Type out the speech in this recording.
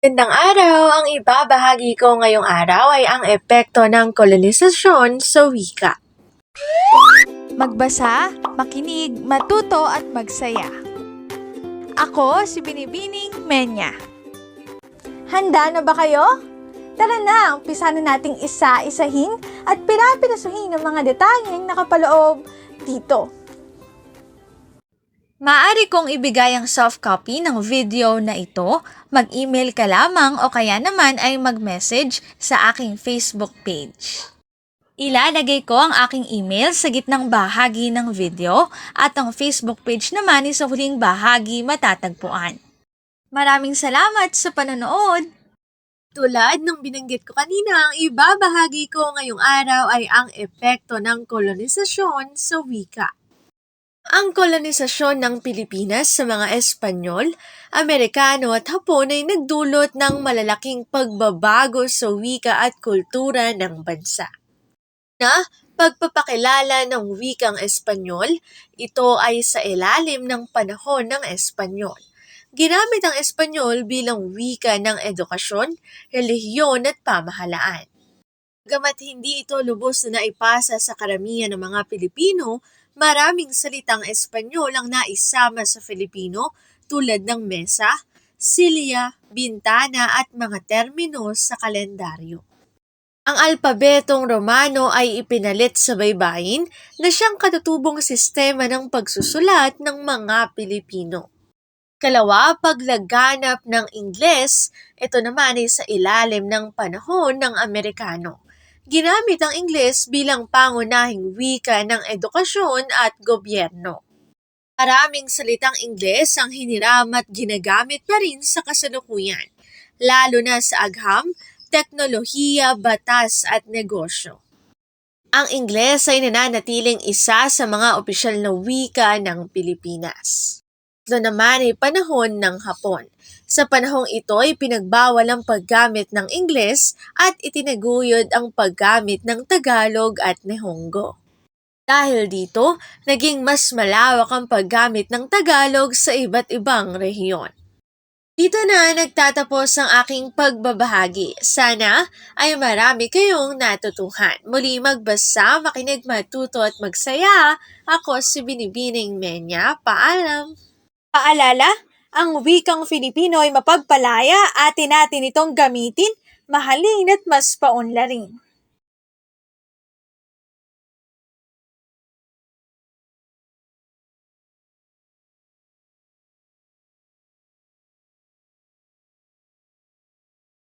Magandang araw! Ang ibabahagi ko ngayong araw ay ang epekto ng kolonisasyon sa wika. Magbasa, makinig, matuto at magsaya. Ako si Binibining Menya. Handa na ba kayo? Tara na, umpisa na nating isa-isahin at pirapirasuhin ang mga detalyeng nakapaloob dito. Maaari kong ibigay ang soft copy ng video na ito, mag-email ka lamang o kaya naman ay mag-message sa aking Facebook page. Ilalagay ko ang aking email sa gitnang bahagi ng video at ang Facebook page naman ay sa huling bahagi matatagpuan. Maraming salamat sa panonood! Tulad ng binanggit ko kanina, ang ibabahagi ko ngayong araw ay ang epekto ng kolonisasyon sa wika. Ang kolonisasyon ng Pilipinas sa mga Espanyol, Amerikano at Hapon ay nagdulot ng malalaking pagbabago sa wika at kultura ng bansa. Pagpapakilala ng wikang Espanyol, ito ay sa ilalim ng panahon ng Espanyol. Ginamit ang Espanyol bilang wika ng edukasyon, relihiyon at pamahalaan. Bagamat hindi ito lubos na naipasa sa karamihan ng mga Pilipino, maraming salitang Espanyol ang naisama sa Filipino tulad ng mesa, silya, bintana at mga termino sa kalendaryo. Ang alpabetong Romano ay ipinalit sa baybayin na siyang katutubong sistema ng pagsusulat ng mga Pilipino. Kalawa, paglaganap ng Ingles, ito naman ay sa ilalim ng panahon ng Amerikano. Ginamit ang Ingles bilang pangunahing wika ng edukasyon at gobyerno. Maraming salitang Ingles ang hiniram at ginagamit pa rin sa kasalukuyan, lalo na sa agham, teknolohiya, batas at negosyo. Ang Ingles ay nananatiling isa sa mga opisyal na wika ng Pilipinas. Ito naman ay panahon ng Hapon. Sa panahong ito ay pinagbawal ang paggamit ng Ingles at itinaguyod ang paggamit ng Tagalog at Nihongo. Dahil dito, naging mas malawak ang paggamit ng Tagalog sa iba't ibang rehiyon. Dito na nagtatapos ang aking pagbabahagi. Sana ay marami kayong natutuhan. Muli magbasa, makinig, matuto at magsaya. Ako si Binibining Menya. Paalam! Paalala, ang wikang Filipino ay mapagpalaya, atin natin itong gamitin, mahalin at mas paunlarin.